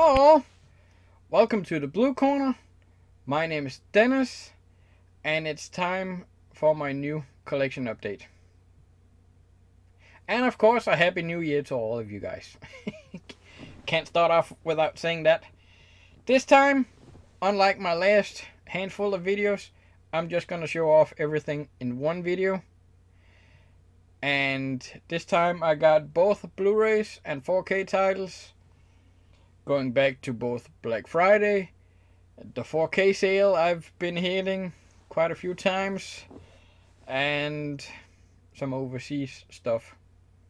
Hello, welcome to the Blue Corner. My name is Dennis, and it's time for my new collection update. And of course, a Happy New Year to all of you guys. Can't start off without saying that. This time, unlike my last handful of videos, I'm just gonna show off everything in one video. And this time I got both Blu-rays and 4K titles. Going back to both Black Friday, the 4K sale I've been hitting quite a few times, and some overseas stuff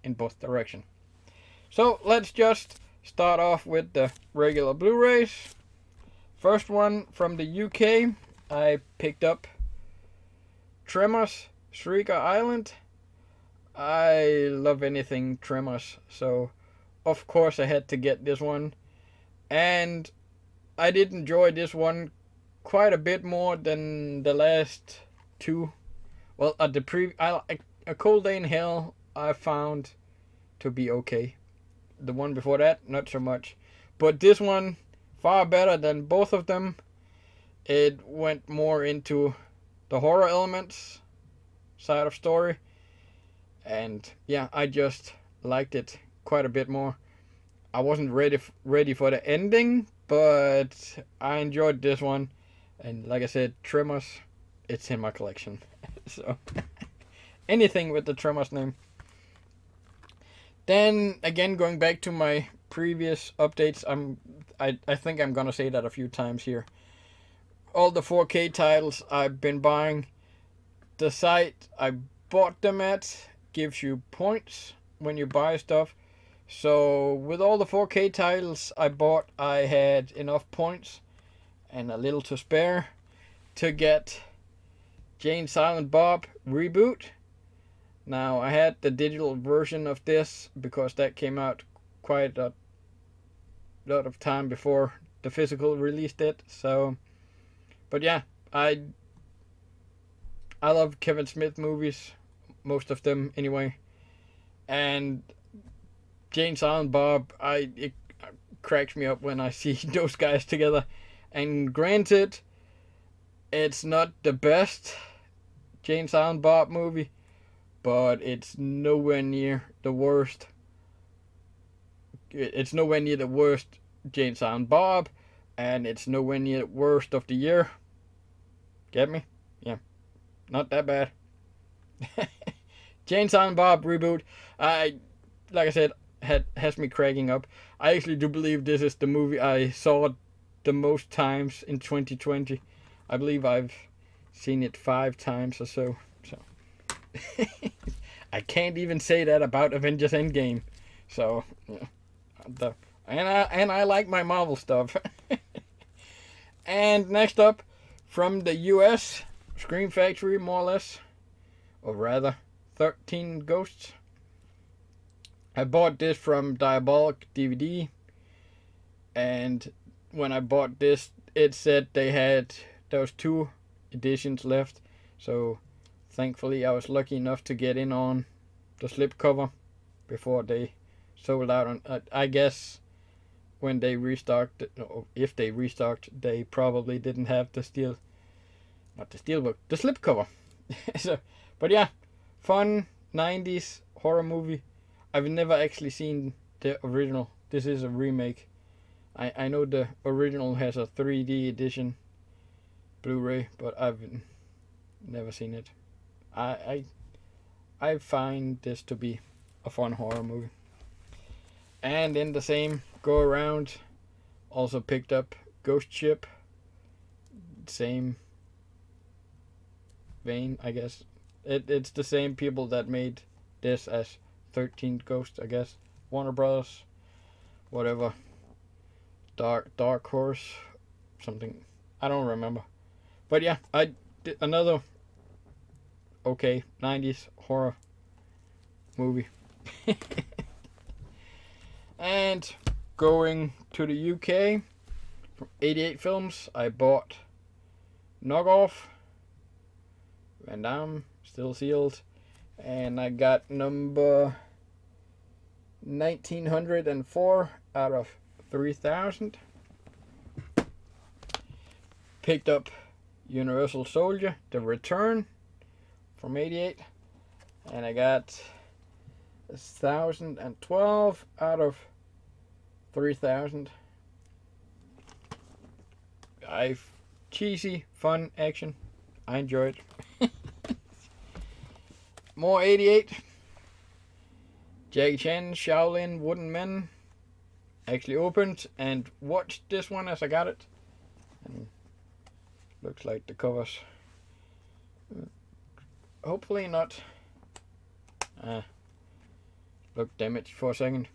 in both directions. So let's just start off with the regular Blu-rays. First one from the UK, I picked up Tremors Shrieker Island. I love anything Tremors, so of course I had to get this one. And I did enjoy this one quite a bit more than the last two. Well, at the A Cold Day in Hell I found to be okay. The one before that, not so much. But this one, far better than both of them. It went more into the horror elements side of story. And yeah, I just liked it quite a bit more. I wasn't ready for the ending, but I enjoyed this one. And like I said, Tremors, it's in my collection. So, anything with the Tremors name. Then, again, going back to my previous updates, I think I'm gonna say that a few times here. All the 4K titles I've been buying, the site I bought them at gives you points when you buy stuff. So with all the 4K titles I bought, I had enough points and a little to spare to get Jane Silent Bob Reboot. Now I had the digital version of this because that came out quite a lot of time before the physical release did. So, but yeah, I love Kevin Smith movies, most of them anyway, and Jane Silent Bob, it cracks me up when I see those guys together. And granted, it's not the best Jane Silent Bob movie, but it's nowhere near the worst. It's nowhere near the worst Jane Silent Bob, and it's nowhere near the worst of the year. Get me? Yeah, not that bad. Jane Silent Bob Reboot, like I said, has me cracking up. I actually do believe this is the movie I saw the most times in 2020. I believe I've seen it 5 times or so. I can't even say that about Avengers Endgame. So, yeah. And I like my Marvel stuff. And next up, from the US, Scream Factory, more or less, or rather, 13 Ghosts. I bought this from Diabolic DVD, and when I bought this, it said there was 2 editions left, so thankfully I was lucky enough to get in on the slipcover before they sold out. On I guess when they restocked, or if they restocked, they probably didn't have the slipcover. So, but yeah, fun 90s horror movie. I've never actually seen the original. This is a remake. I know the original has a 3D edition Blu-ray, but I've never seen it. I find this to be a fun horror movie. And in the same go around, also picked up Ghost Ship. Same vein, I guess. It's the same people that made this as 13 Ghosts, I guess. Warner Brothers, whatever. Dark Horse, something. I don't remember. But yeah, I did another okay 90s horror movie. And going to the UK, from 88 Films, I bought Knockoff, Van Damme, still sealed. And I got number 1904 out of 3000. Picked up Universal Soldier, The Return from 88. And I got 1012 out of 3000. Cheesy, fun action. I enjoyed it. More 88. Jackie Chan, Shaolin Wooden Men. Actually opened and watched this one as I got it. And looks like the covers. Hopefully not. Look damaged for a second.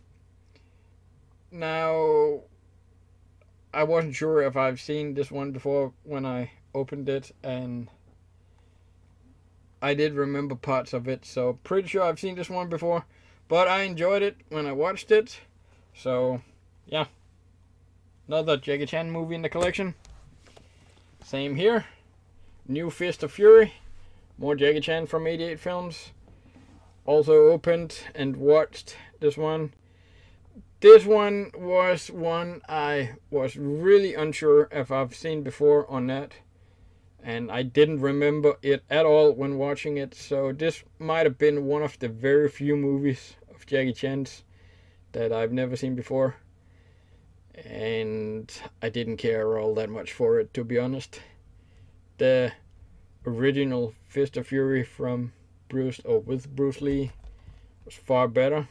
Now, I wasn't sure if I've seen this one before when I opened it, and I did remember parts of it, so pretty sure I've seen this one before, but I enjoyed it when I watched it. So yeah, another Jackie Chan movie in the collection. Same here. New Fist of Fury, more Jackie Chan from 88 films. Also opened and watched this one. This one was one I was really unsure if I've seen before or not, and I didn't remember it at all when watching it, so this might have been one of the very few movies of Jackie Chan's that I've never seen before, and I didn't care all that much for it, to be honest. The original Fist of Fury from with Bruce Lee was far better.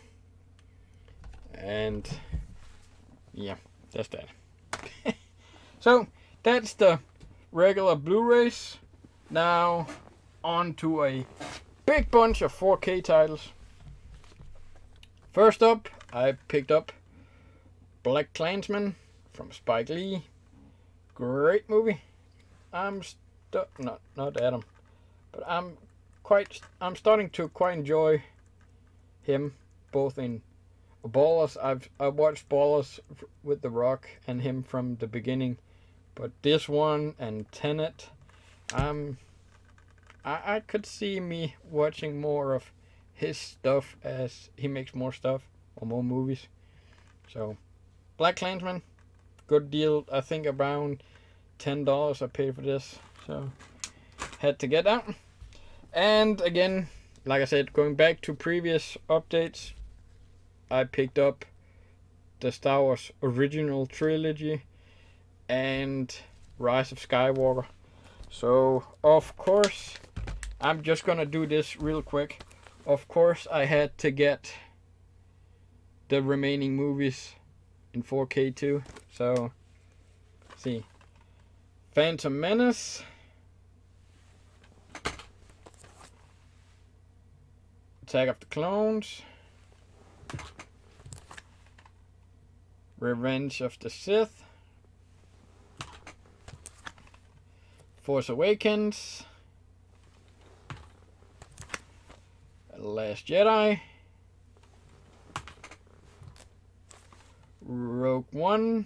And yeah, that's that. So that's the regular Blu-rays. Now on to a big bunch of 4K titles. First up, I picked up BlacKkKlansman from Spike Lee. Great movie. Not Adam, but I'm starting to quite enjoy him, both in Ballers. I've watched Ballers with The Rock and him from the beginning, but this one and Tenet, I could see me watching more of his stuff as he makes more stuff or more movies. So BlacKkKlansman, good deal. I think around $10 I paid for this, so had to get that. And again, like I said, going back to previous updates, I picked up the Star Wars original trilogy and Rise of Skywalker. So, of course, I'm just gonna do this real quick. Of course, I had to get the remaining movies in 4K too. So, let's see. Phantom Menace. Attack of the Clones. Revenge of the Sith. Force Awakens. Last Jedi. Rogue One.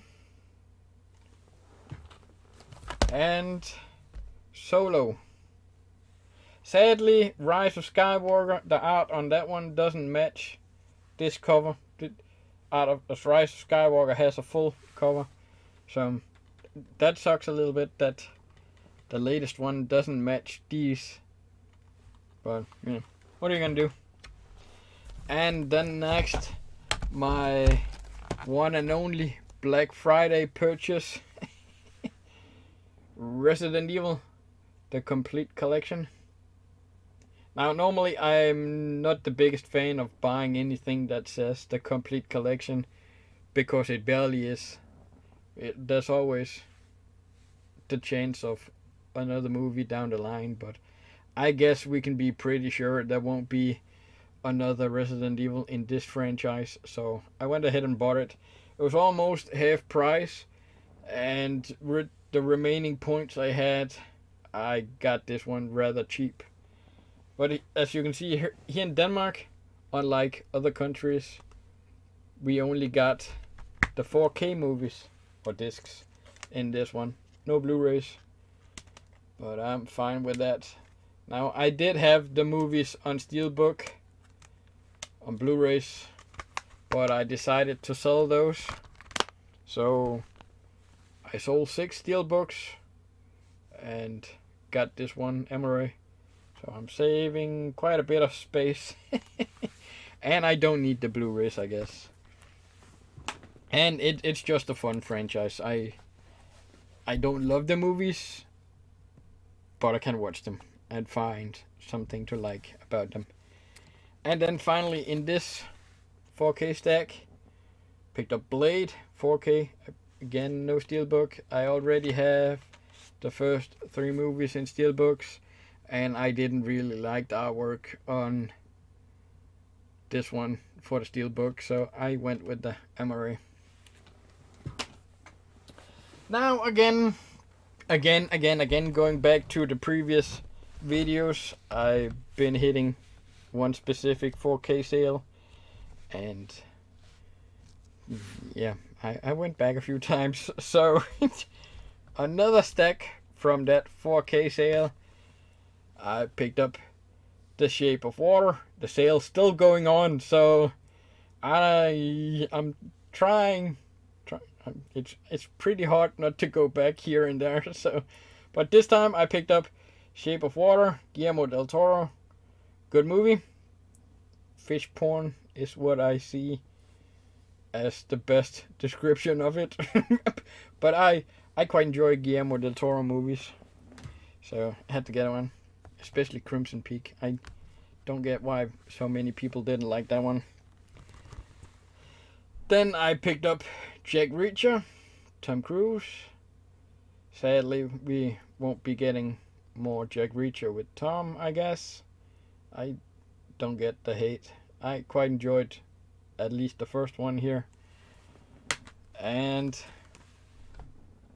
And Solo. Sadly, Rise of Skywalker, the art on that one doesn't match this cover. Art of Rise of Skywalker has a full cover, so that sucks a little bit that the latest one doesn't match these. But yeah, what are you gonna do? And then next, my one and only Black Friday purchase. Resident Evil, the complete collection. Now, normally I'm not the biggest fan of buying anything that says the complete collection, because it barely is. There's always the chance of another movie down the line, but I guess we can be pretty sure there won't be another Resident Evil in this franchise, so I went ahead and bought it. It was almost half price, and with the remaining points I had, I got this one rather cheap. But as you can see here in Denmark, unlike other countries, we only got the 4K movies or discs in this one. No Blu-rays, but I'm fine with that. Now, I did have the movies on Steelbook, on Blu-rays, but I decided to sell those. So I sold 6 steelbooks and got this one Emery. So I'm saving quite a bit of space. And I don't need the Blu-rays, I guess. And it's just a fun franchise. I don't love the movies, but I can watch them and find something to like about them. And then finally in this 4K stack, picked up Blade 4K. Again, no steelbook. I already have the first 3 movies in steelbooks, and I didn't really like the artwork on this one for the steelbook, so I went with the MRA. Now again, going back to the previous videos, I've been hitting one specific 4K sale, and yeah, I went back a few times. So another stack from that 4K sale. I picked up The Shape of Water. The sale's still going on, so I'm trying. It's pretty hard not to go back here and there. So, but this time I picked up Shape of Water, Guillermo del Toro. Good movie. Fish porn is what I see as the best description of it. But I quite enjoy Guillermo del Toro movies, so I had to get one, especially Crimson Peak. I don't get why so many people didn't like that one. Then I picked up Jack Reacher, Tom Cruise. Sadly, we won't be getting more Jack Reacher with Tom, I guess. I don't get the hate. I quite enjoyed at least the first one here. And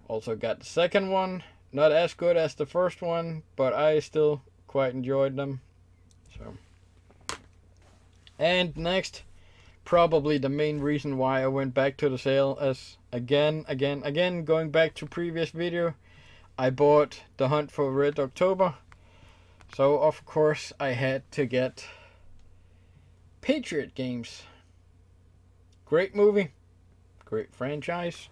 also got the second one. Not as good as the first one, but I still quite enjoyed them. So, and next, probably the main reason why I went back to the sale, as again, going back to previous video, I bought The Hunt for Red October. So of course I had to get Patriot Games. Great movie, great franchise.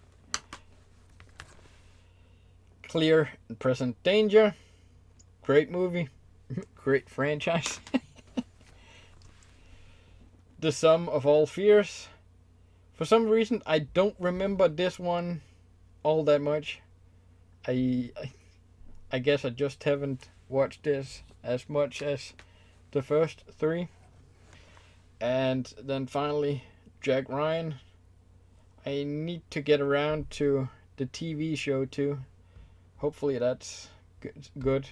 Clear and Present Danger, great movie, great franchise. The Sum of All Fears. For some reason I don't remember this one all that much. I guess I just haven't watched this as much as the first 3. And then finally Jack Ryan. I need to get around to the TV show too. Hopefully that's good.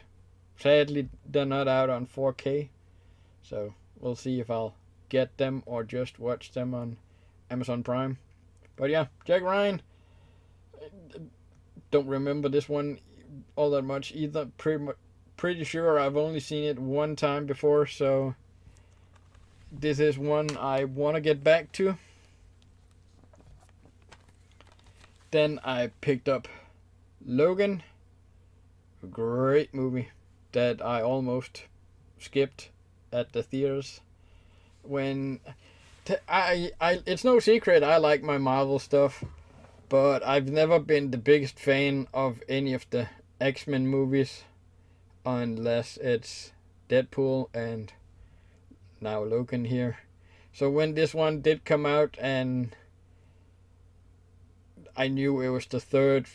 Sadly they're not out on 4K, so we'll see if I'll get them or just watch them on Amazon Prime. But yeah, Jack Ryan. Don't remember this one all that much either. Pretty sure I've only seen it one time before, so this is one I want to get back to. Then I picked up Logan. A great movie that I almost skipped at the theaters. When it's no secret I like my Marvel stuff, but I've never been the biggest fan of any of the X-Men movies unless it's Deadpool and now Logan here. So when this one did come out and I knew it was the third,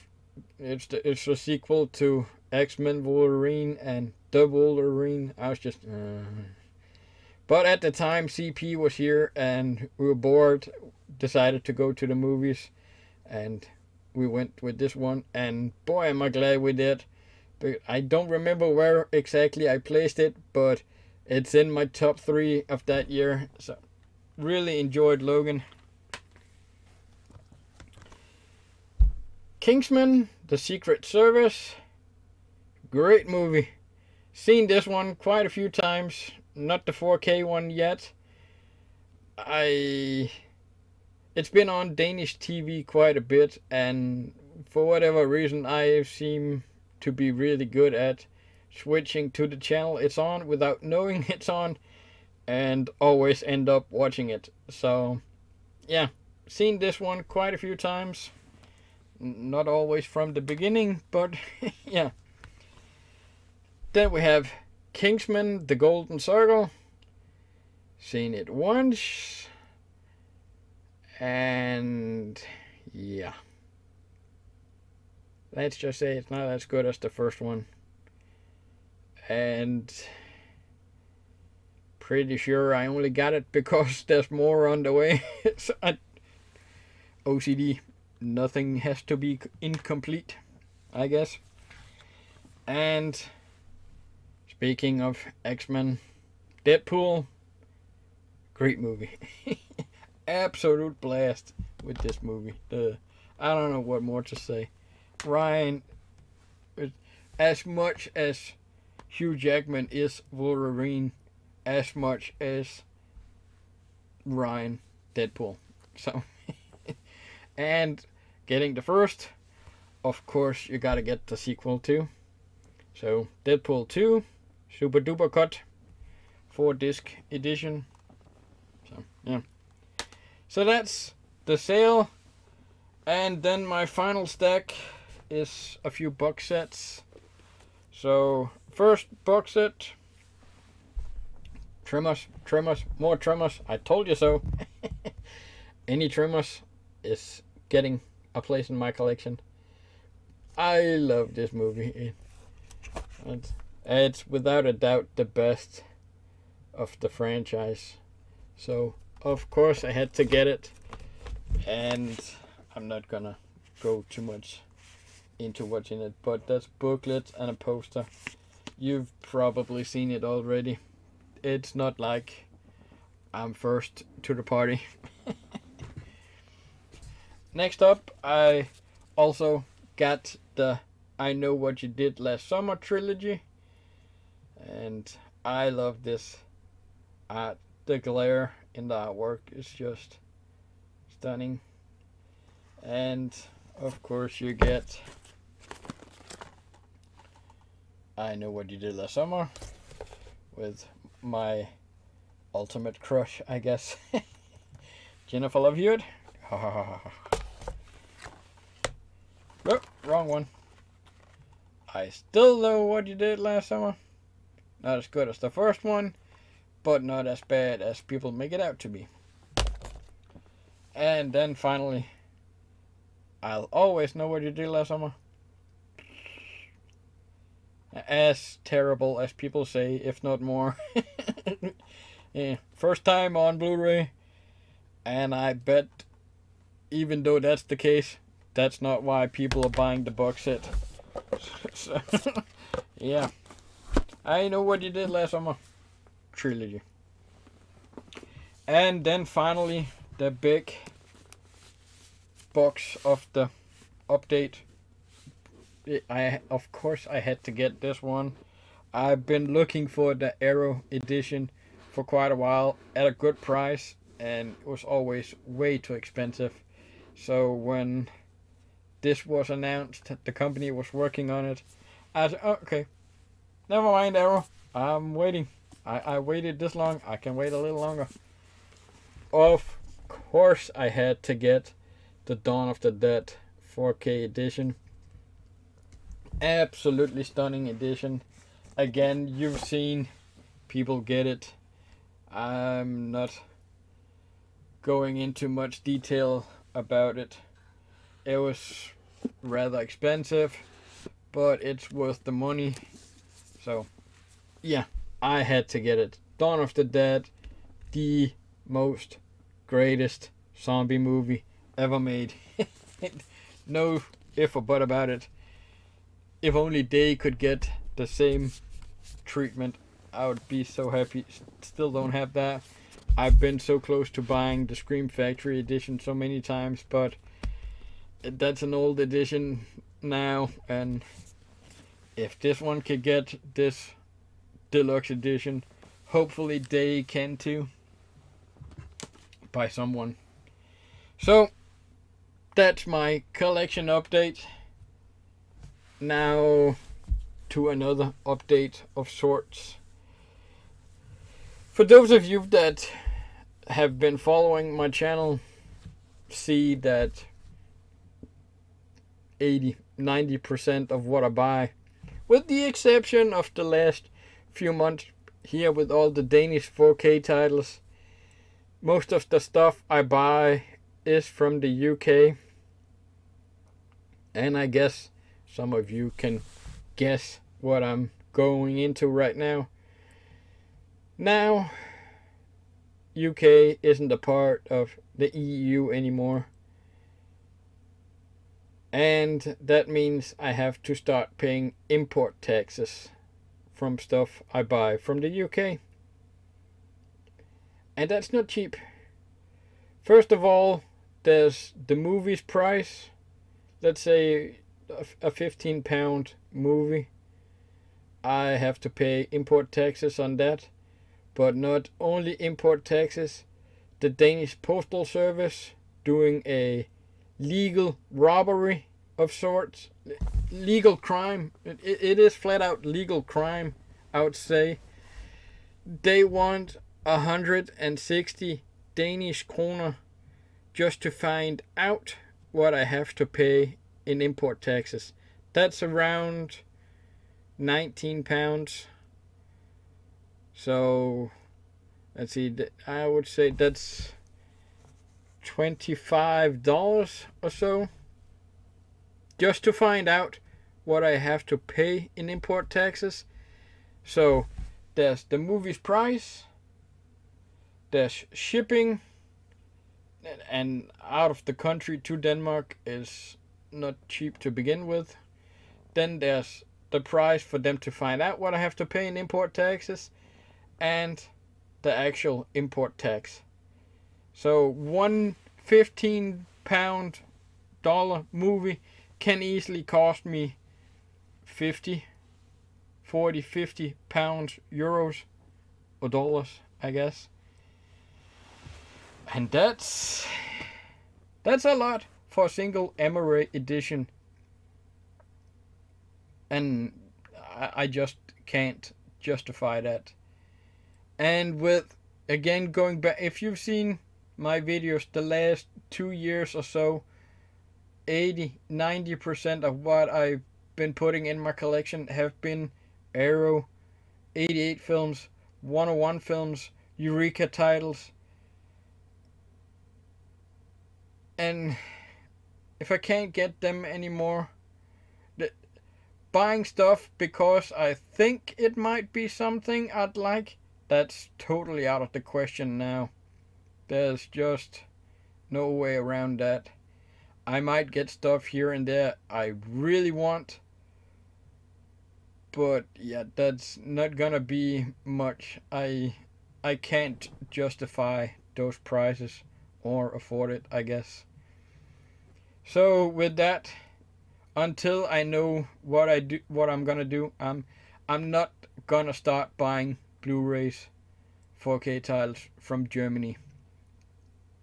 it's the sequel to X-Men Wolverine and The Wolverine, I was just But at the time CP was here and we were bored, decided to go to the movies, and we went with this one, and boy am I glad we did. But I don't remember where exactly I placed it, but it's in my top 3 of that year. So really enjoyed Logan. Kingsman: The Secret Service. Great movie. Seen this one quite a few times. Not the 4K one yet. It's been on Danish TV quite a bit, and for whatever reason I seem to be really good at switching to the channel it's on without knowing it's on, and always end up watching it. So yeah, seen this one quite a few times. Not always from the beginning, but yeah. Then we have Kingsman: The Golden Circle. Seen it once. And yeah. Let's just say it's not as good as the first one. And pretty sure I only got it because there's more on the way. So OCD, nothing has to be incomplete, I guess. And speaking of X-Men, Deadpool, great movie. Absolute blast with this movie. I don't know what more to say. Ryan, as much as Hugh Jackman is Wolverine, as much as Ryan, Deadpool. So, and getting the first, of course, you gotta get the sequel too. So, Deadpool 2, Super Duper Cut, 4-disc edition. So, yeah. So that's the sale. And then my final stack is a few box sets. So, first box set. Trimmers, more Trimmers. I told you so. Any Trimmers is getting a place in my collection. I love this movie. It's without a doubt the best of the franchise. So, of course, I had to get it. And I'm not gonna go too much into what's in it. But that's booklet and a poster. You've probably seen it already. It's not like I'm first to the party. Next up, I also got the I Know What You Did Last Summer trilogy. And I love this art. The glare in the artwork is just stunning. And of course you get I Know What You Did Last Summer with my ultimate crush, I guess. Jennifer Love Hewitt. Oh, wrong one. I Still Know What You Did Last Summer. Not as good as the first one, but not as bad as people make it out to be. And then finally, I'll Always Know What You Did Last Summer. As terrible as people say, if not more. Yeah, first time on Blu-ray, and I bet even though that's the case, that's not why people are buying the box set. So, yeah, I Know What You Did Last Summer trilogy. And then finally the big box of the update. Of course I had to get this one. I've been looking for the Arrow edition for quite a while at a good price, and it was always way too expensive. So when this was announced, the company was working on it, I said, oh, okay, never mind Arrow, I'm waiting. I waited this long, I can wait a little longer. Of course I had to get the Dawn of the Dead 4K edition. Absolutely stunning edition. Again, you've seen people get it. I'm not going into much detail about it. It was rather expensive, but it's worth the money. So, yeah, I had to get it. Dawn of the Dead, the most greatest zombie movie ever made. No if or but about it. If only they could get the same treatment, I would be so happy. Still don't have that. I've been so close to buying the Scream Factory edition so many times, but that's an old edition now, and if this one could get this deluxe edition, hopefully they can too, by someone. So that's my collection update. Now to another update of sorts. For those of you that have been following my channel, see that 80-90% of what I buy, with the exception of the last few months here with all the Danish 4K titles. Most of the stuff I buy is from the UK, and I guess some of you can guess what I'm going into right now. Now, UK isn't a part of the EU anymore, and that means I have to start paying import taxes from stuff I buy from the UK. And that's not cheap. First of all, there's the movie's price. Let's say a £15 movie. I have to pay import taxes on that. But not only import taxes, the Danish Postal Service doing a legal robbery of sorts. Legal crime. It is flat out legal crime, I would say. They want 160 Danish kroner just to find out what I have to pay in import taxes. That's around £19. So let's see, I would say that's $25 or so just to find out what I have to pay in import taxes. So there's the movie's price, there's shipping, and out of the country to Denmark is not cheap to begin with. Then there's the price for them to find out what I have to pay in import taxes, and the actual import tax. So one £15 movie can easily cost me 50 pounds, euros, or dollars, I guess. And that's a lot for a single Emery edition. And I just can't justify that. And with, again, going back, if you've seen my videos the last 2 years or so, 80-90% of what I've been putting in my collection have been Arrow, 88 films, 101 films, Eureka titles. And if I can't get them anymore, buying stuff because I think it might be something I'd like, that's totally out of the question now. There's just no way around that. I might get stuff here and there I really want, but yeah, that's not gonna be much. I can't justify those prices or afford it, I guess. So with that, until I know what I'm gonna do, I'm not gonna start buying Blu-rays, 4K titles from Germany.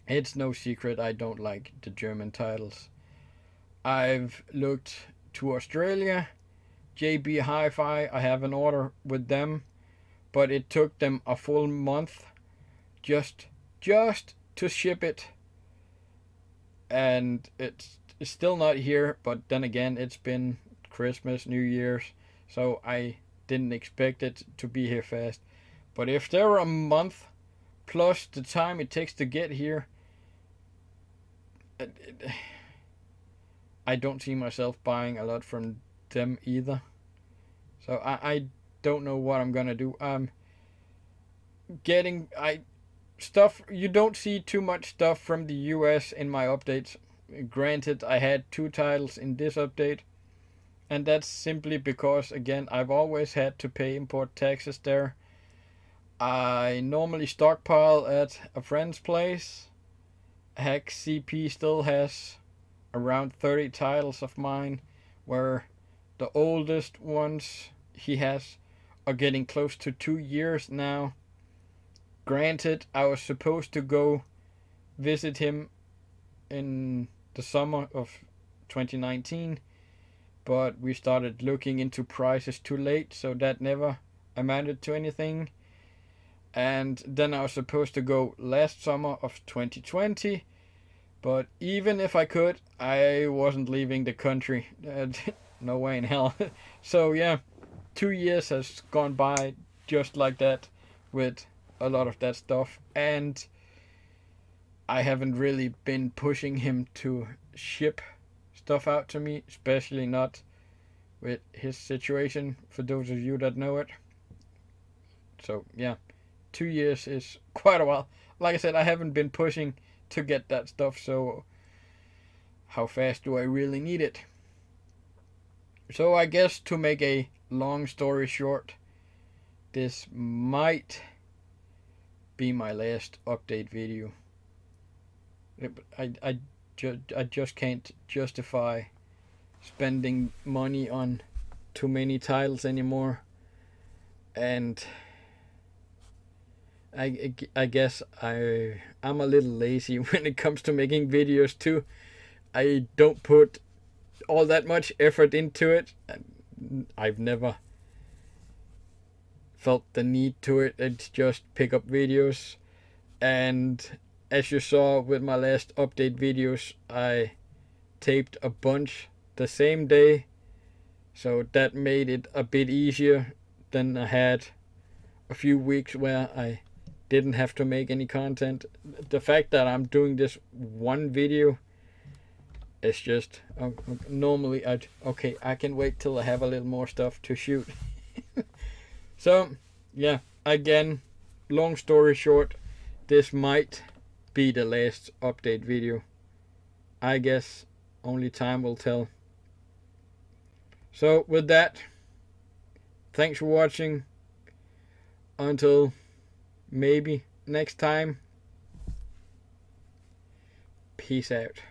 It's no secret I don't like the German titles. I've looked to Australia, JB Hi-Fi. I have an order with them, but it took them a full month just to ship it, and it's still not here. But then again, it's been Christmas, New Year's, so I didn't expect it to be here fast. But if there were a month plus the time it takes to get here, I don't see myself buying a lot from them either. So I don't know what I'm gonna do. Stuff, you don't see too much stuff from the US in my updates. Granted, I had 2 titles in this update, and that's simply because, again, I've always had to pay import taxes there. I normally stockpile at a friend's place. Heck, CP still has around 30 titles of mine, where the oldest ones he has are getting close to 2 years now. Granted, I was supposed to go visit him in the summer of 2019, but we started looking into prices too late, so that never amounted to anything. And then I was supposed to go last summer of 2020, But even if I could, I wasn't leaving the country. No way in hell. So yeah, 2 years has gone by just like that with a lot of that stuff. And I haven't really been pushing him to ship stuff out to me, especially not with his situation, for those of you that know it. So yeah, 2 years is quite a while. Like I said, I haven't been pushing to get that stuff, so how fast do I really need it? So I guess, to make a long story short, this might be my last update video. I just can't justify spending money on too many titles anymore. And I guess I'm a little lazy when it comes to making videos too. I don't put all that much effort into it. I've never felt the need to it. It's just pick up videos. And as you saw with my last update videos, I taped a bunch the same day, so that made it a bit easier than I had a few weeks where I didn't have to make any content. The fact that I'm doing this one video is just normally I can wait till I have a little more stuff to shoot. So yeah, again, long story short, this might be the last update video. I guess only time will tell. So with that, thanks for watching. Until maybe next time, peace out.